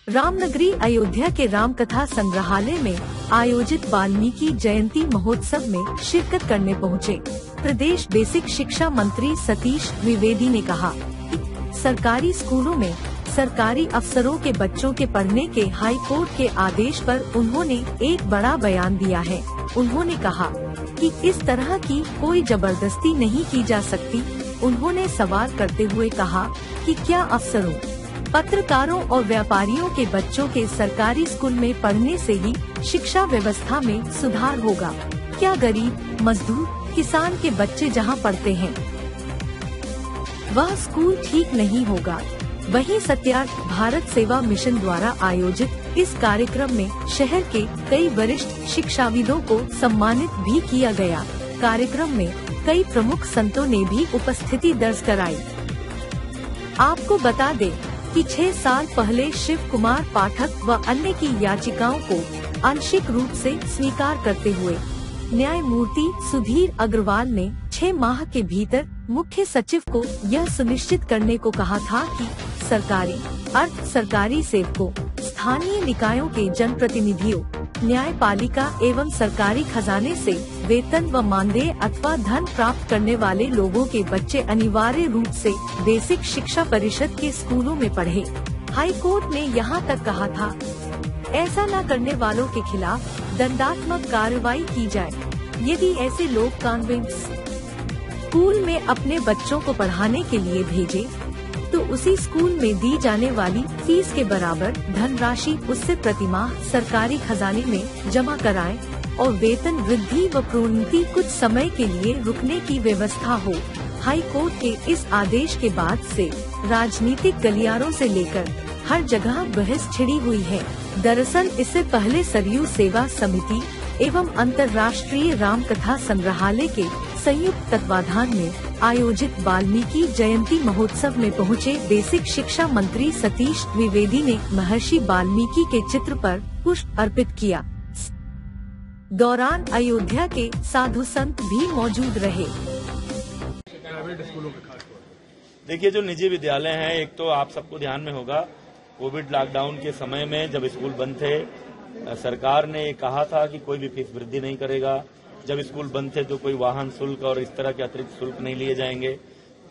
रामनगरी अयोध्या के राम कथा संग्रहालय में आयोजित वाल्मीकि जयंती महोत्सव में शिरकत करने पहुंचे प्रदेश बेसिक शिक्षा मंत्री सतीश द्विवेदी ने कहा कि सरकारी स्कूलों में सरकारी अफसरों के बच्चों के पढ़ने के हाई कोर्ट के आदेश पर उन्होंने एक बड़ा बयान दिया है। उन्होंने कहा कि इस तरह की कोई जबरदस्ती नहीं की जा सकती। उन्होंने सवाल करते हुए कहा कि क्या अफसरों, पत्रकारों और व्यापारियों के बच्चों के सरकारी स्कूल में पढ़ने से ही शिक्षा व्यवस्था में सुधार होगा? क्या गरीब, मजदूर, किसान के बच्चे जहां पढ़ते हैं वह स्कूल ठीक नहीं होगा? वहीं सत्यार्थ भारत सेवा मिशन द्वारा आयोजित इस कार्यक्रम में शहर के कई वरिष्ठ शिक्षाविदों को सम्मानित भी किया गया। कार्यक्रम में कई प्रमुख संतों ने भी उपस्थिति दर्ज कराई। आपको बता दें कि 6 साल पहले शिव कुमार पाठक व अन्य की याचिकाओं को आंशिक रूप से स्वीकार करते हुए न्यायमूर्ति सुधीर अग्रवाल ने 6 माह के भीतर मुख्य सचिव को यह सुनिश्चित करने को कहा था कि सरकारी, अर्ध सरकारी सेवकों, स्थानीय निकायों के जनप्रतिनिधियों, न्यायपालिका एवं सरकारी खजाने से वेतन व मानदेय अथवा धन प्राप्त करने वाले लोगों के बच्चे अनिवार्य रूप से बेसिक शिक्षा परिषद के स्कूलों में पढ़े। हाई कोर्ट ने यहां तक कहा था, ऐसा न करने वालों के खिलाफ दंडात्मक कार्रवाई की जाए। यदि ऐसे लोग कॉन्वेंट स्कूल में अपने बच्चों को पढ़ाने के लिए भेजे तो उसी स्कूल में दी जाने वाली फीस के बराबर धनराशि उससे प्रतिमाह सरकारी खजाने में जमा कराएं और वेतन वृद्धि व प्रोन्नति कुछ समय के लिए रुकने की व्यवस्था हो। हाई कोर्ट के इस आदेश के बाद से राजनीतिक गलियारों से लेकर हर जगह बहस छिड़ी हुई है। दरअसल इससे पहले सरयू सेवा समिति एवं अंतर्राष्ट्रीय राम कथा संग्रहालय के संयुक्त तत्वाधान में आयोजित वाल्मीकि जयंती महोत्सव में पहुंचे बेसिक शिक्षा मंत्री सतीश द्विवेदी ने महर्षि वाल्मीकि के चित्र पर पुष्प अर्पित किया। दौरान अयोध्या के साधु संत भी मौजूद रहे। देखिए, जो निजी विद्यालय हैं, एक तो आप सबको ध्यान में होगा, कोविड लॉकडाउन के समय में जब स्कूल बंद थे, सरकार ने कहा था कि कोई भी फीस वृद्धि नहीं करेगा। जब स्कूल बंद थे तो कोई वाहन शुल्क और इस तरह के अतिरिक्त शुल्क नहीं लिए जाएंगे।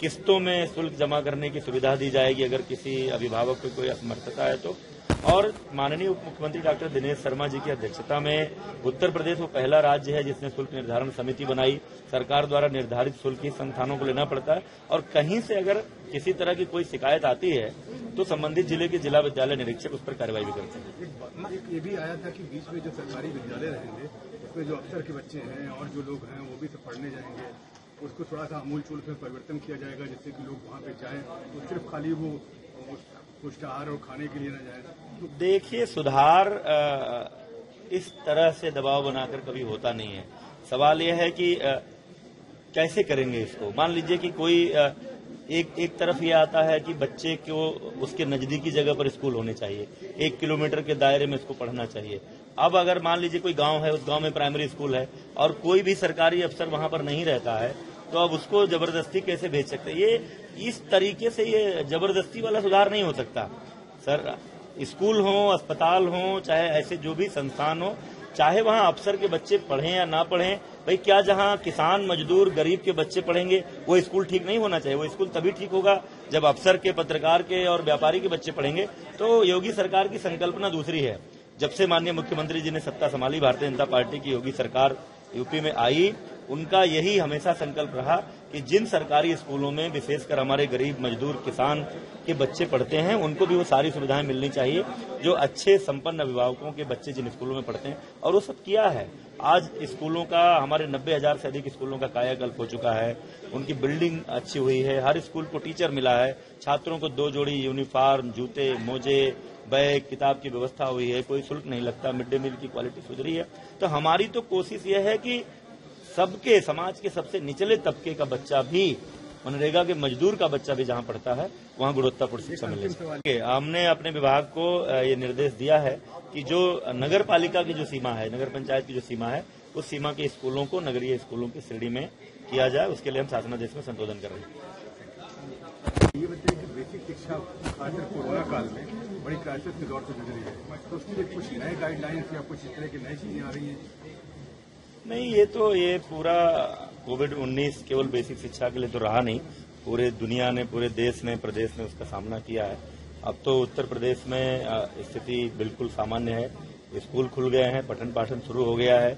किस्तों में शुल्क जमा करने की सुविधा दी जाएगी अगर किसी अभिभावक को कोई असमर्थता है तो। और माननीय उप मुख्यमंत्री डॉक्टर दिनेश शर्मा जी की अध्यक्षता में उत्तर प्रदेश वो पहला राज्य है जिसने शुल्क निर्धारण समिति बनाई। सरकार द्वारा निर्धारित शुल्क ही संस्थानों को लेना पड़ता है और कहीं से अगर किसी तरह की कोई शिकायत आती है तो संबंधित जिले के जिला विद्यालय निरीक्षक उस पर कार्रवाई भी करते हैं। एक ये भी आया था कि बीच में जो सरकारी विद्यालय रहेंगे उसमें जो अफसर के बच्चे हैं और जो लोग हैं वो भी सब पढ़ने जाएंगे, उसको थोड़ा सा आमूल चूल में परिवर्तन किया जाएगा जिससे कि लोग वहाँ पे जाएं तो सिर्फ खाली वो पुष्टाहार और खाने के लिए न जाए। देखिए, सुधार इस तरह से दबाव बनाकर कभी होता नहीं है। सवाल यह है कि कैसे करेंगे इसको। मान लीजिए कि कोई एक तरफ ये आता है कि बच्चे को उसके नजदीकी जगह पर स्कूल होने चाहिए, 1 किलोमीटर के दायरे में इसको पढ़ना चाहिए। अब अगर मान लीजिए कोई गांव है, उस गांव में प्राइमरी स्कूल है और कोई भी सरकारी अफसर वहां पर नहीं रहता है तो अब उसको जबरदस्ती कैसे भेज सकते हैं? ये इस तरीके से ये जबरदस्ती वाला सुधार नहीं हो सकता। सर, स्कूल हो, अस्पताल हो, चाहे ऐसे जो भी संस्थान हो, चाहे वहां अफसर के बच्चे पढ़ें या ना पढ़ें, भाई क्या जहां किसान, मजदूर, गरीब के बच्चे पढ़ेंगे वो स्कूल ठीक नहीं होना चाहिए? वो स्कूल तभी ठीक होगा जब अफसर के, पत्रकार के और व्यापारी के बच्चे पढ़ेंगे। तो योगी सरकार की संकल्पना दूसरी है। जब से माननीय मुख्यमंत्री जी ने सत्ता संभाली, भारतीय जनता पार्टी की योगी सरकार यूपी में आई, उनका यही हमेशा संकल्प रहा कि जिन सरकारी स्कूलों में विशेषकर हमारे गरीब, मजदूर, किसान के बच्चे पढ़ते हैं उनको भी वो सारी सुविधाएं मिलनी चाहिए जो अच्छे संपन्न अभिभावकों के बच्चे जिन स्कूलों में पढ़ते हैं। और वो सब किया है। आज स्कूलों का, हमारे 90,000 से अधिक स्कूलों का कायाकल्प हो चुका है। उनकी बिल्डिंग अच्छी हुई है, हर स्कूल को टीचर मिला है, छात्रों को 2 जोड़ी यूनिफॉर्म, जूते, मोजे, बैग, किताब की व्यवस्था हुई है, कोई शुल्क नहीं लगता, मिड डे मील की क्वालिटी सुधरी है। तो हमारी तो कोशिश यह है कि सबके, समाज के सबसे निचले तबके का बच्चा भी, मनरेगा के मजदूर का बच्चा भी जहां पढ़ता है वहां गुणवत्तापूर्ण शिक्षा मिले। हमने अपने विभाग को ये निर्देश दिया है कि जो नगर पालिका की जो सीमा है, नगर पंचायत की जो सीमा है, उस सीमा के स्कूलों को नगरीय स्कूलों की श्रेणी में किया जाए, उसके लिए हम शासनादेश में संशोधन कर रहे हैं। ये बताइए कि बेसिक शिक्षा खासकर कोरोना काल में बड़ी क्राइसिस के दौर से गुजरी है, तो उसके लिए कुछ नए गाइडलाइंस या कुछ इस तरह की नई चीजें आ रही हैं? नहीं, ये पूरा कोविड-19 केवल बेसिक शिक्षा के लिए तो रहा नहीं, पूरे दुनिया ने, पूरे देश ने, प्रदेश ने उसका सामना किया है। अब तो उत्तर प्रदेश में स्थिति बिल्कुल सामान्य है, स्कूल खुल गए हैं, पठन पाठन शुरू हो गया है।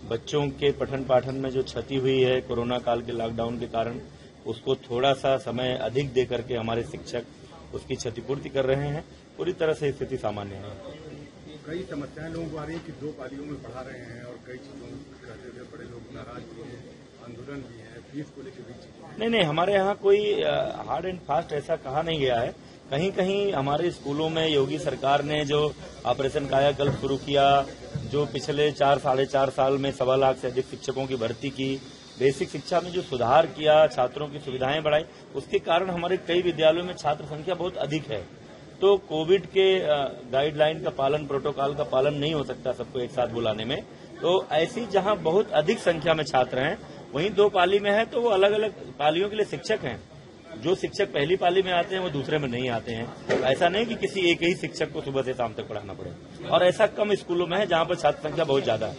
बच्चों के पठन पाठन में जो क्षति हुई है कोरोना काल के लॉकडाउन के कारण, उसको थोड़ा सा समय अधिक दे करके हमारे शिक्षक उसकी क्षतिपूर्ति कर रहे हैं। पूरी तरह से स्थिति सामान्य है। कई समस्याएं लोगों को आ रही है कि 2 पालियों में पढ़ा रहे हैं और कई चीजों कहते हुए बड़े लोग नाराज भी हैं, आंदोलन भी है, फीस को लेकर भी। नहीं, हमारे यहाँ कोई हार्ड एंड फास्ट ऐसा कहा नहीं गया है। कहीं कहीं हमारे स्कूलों में योगी सरकार ने जो ऑपरेशन कायाकल्प शुरू किया, जो पिछले 4-4.5 साल में 1.25 लाख से अधिक शिक्षकों की भर्ती की, बेसिक शिक्षा में जो सुधार किया, छात्रों की सुविधाएं बढ़ाई, उसके कारण हमारे कई विद्यालयों में छात्र संख्या बहुत अधिक है। तो कोविड के गाइडलाइन का पालन, प्रोटोकॉल का पालन नहीं हो सकता सबको एक साथ बुलाने में। तो ऐसी जहां बहुत अधिक संख्या में छात्र हैं, वहीं 2 पाली में है तो वो अलग अलग पालियों के लिए शिक्षक हैं। जो शिक्षक पहली पाली में आते हैं वो दूसरे में नहीं आते हैं। ऐसा नहीं कि किसी एक ही शिक्षक को सुबह से शाम तक पढ़ाना पड़े, और ऐसा कम स्कूलों में है जहां पर छात्र संख्या बहुत ज्यादा है।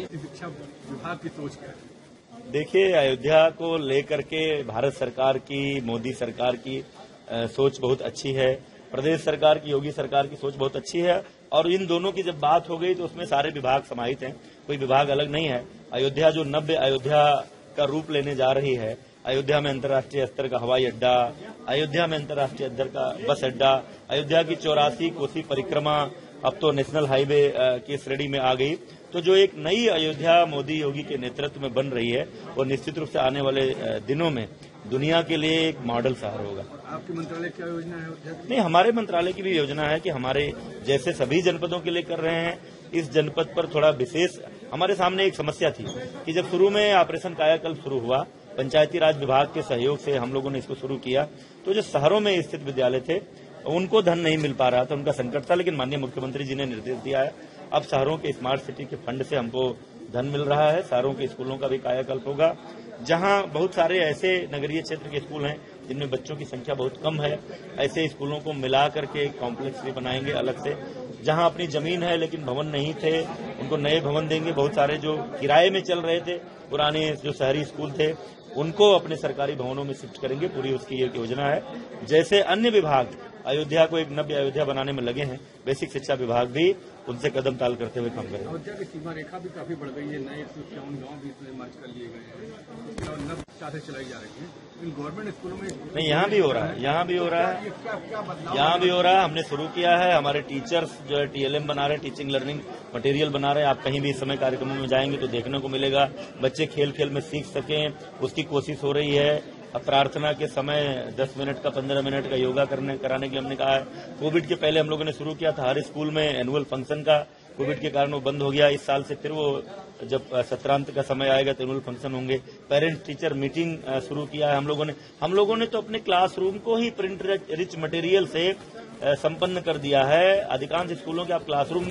शिक्षा विभाग की सोच क्या है? देखिए, अयोध्या को लेकर के भारत सरकार की, मोदी सरकार की सोच बहुत अच्छी है। प्रदेश सरकार की, योगी सरकार की सोच बहुत अच्छी है, और इन दोनों की जब बात हो गई तो उसमें सारे विभाग समाहित हैं, कोई विभाग अलग नहीं है। अयोध्या जो नव्य अयोध्या का रूप लेने जा रही है, अयोध्या में अंतर्राष्ट्रीय स्तर का हवाई अड्डा, अयोध्या में अंतर्राष्ट्रीय स्तर का बस अड्डा, अयोध्या की 84 कोसी परिक्रमा अब तो नेशनल हाईवे की श्रेणी में आ गई। तो जो एक नई अयोध्या मोदी योगी के नेतृत्व में बन रही है, वो निश्चित रूप से आने वाले दिनों में दुनिया के लिए एक मॉडल शहर होगा। आपके मंत्रालय क्या योजना है अयोध्या की? नहीं, हमारे मंत्रालय की भी योजना है कि हमारे जैसे सभी जनपदों के लिए कर रहे हैं, इस जनपद पर थोड़ा विशेष। हमारे सामने एक समस्या थी कि जब शुरू में ऑपरेशन कायाकल्प शुरू हुआ, पंचायती राज विभाग के सहयोग से हम लोगों ने इसको शुरू किया, तो जो शहरों में स्थित विद्यालय थे उनको धन नहीं मिल पा रहा था, उनका संकट था। लेकिन माननीय मुख्यमंत्री जी ने निर्देश दिया है, अब शहरों के स्मार्ट सिटी के फंड से हमको धन मिल रहा है, शहरों के स्कूलों का भी कायाकल्प होगा। जहां बहुत सारे ऐसे नगरीय क्षेत्र के स्कूल हैं जिनमें बच्चों की संख्या बहुत कम है, ऐसे स्कूलों को मिला करके एक कॉम्प्लेक्स भी बनाएंगे अलग से। जहां अपनी जमीन है लेकिन भवन नहीं थे, उनको नए भवन देंगे। बहुत सारे जो किराए में चल रहे थे पुराने जो शहरी स्कूल थे, उनको अपने सरकारी भवनों में शिफ्ट करेंगे। पूरी उसकी एक योजना है। जैसे अन्य विभाग अयोध्या को एक नव्य अयोध्या बनाने में लगे हैं, बेसिक शिक्षा विभाग भी उनसे कदम ताल करते हुए काम करेगा। अयोध्या की सीमा रेखा भी काफी बढ़ गई है, नए 151 गाँव भी इसमें मर्ज कर लिए गए हैं और नव शाखें चलाई जा रही हैं। इन गवर्नमेंट स्कूलों में नहीं, यहाँ भी हो रहा है, यहाँ भी हो रहा है, क्या बदलाव? यहाँ भी हो रहा है। हमने शुरू किया है। हमारे टीचर्स जो है TLM बना रहे हैं, टीचिंग लर्निंग मटेरियल बना रहे हैं। आप कहीं भी इस समय कार्यक्रमों में जाएंगे तो देखने को मिलेगा, बच्चे खेल खेल में सीख सकें, उसकी कोशिश हो रही है। अब प्रार्थना के समय 10 मिनट का 15 मिनट का योगा कराने के लिए हमने कहा है। कोविड के पहले हम लोगों ने शुरू किया था हर स्कूल में एनुअल फंक्शन का, कोविड के कारण वो बंद हो गया। इस साल से फिर वो जब सत्रांत का समय आएगा तो एनुअल फंक्शन होंगे। पेरेंट्स टीचर मीटिंग शुरू किया है हम लोगों ने तो अपने क्लासरूम को ही प्रिंट रिच मटेरियल से संपन्न कर दिया है। अधिकांश स्कूलों के आप क्लासरूम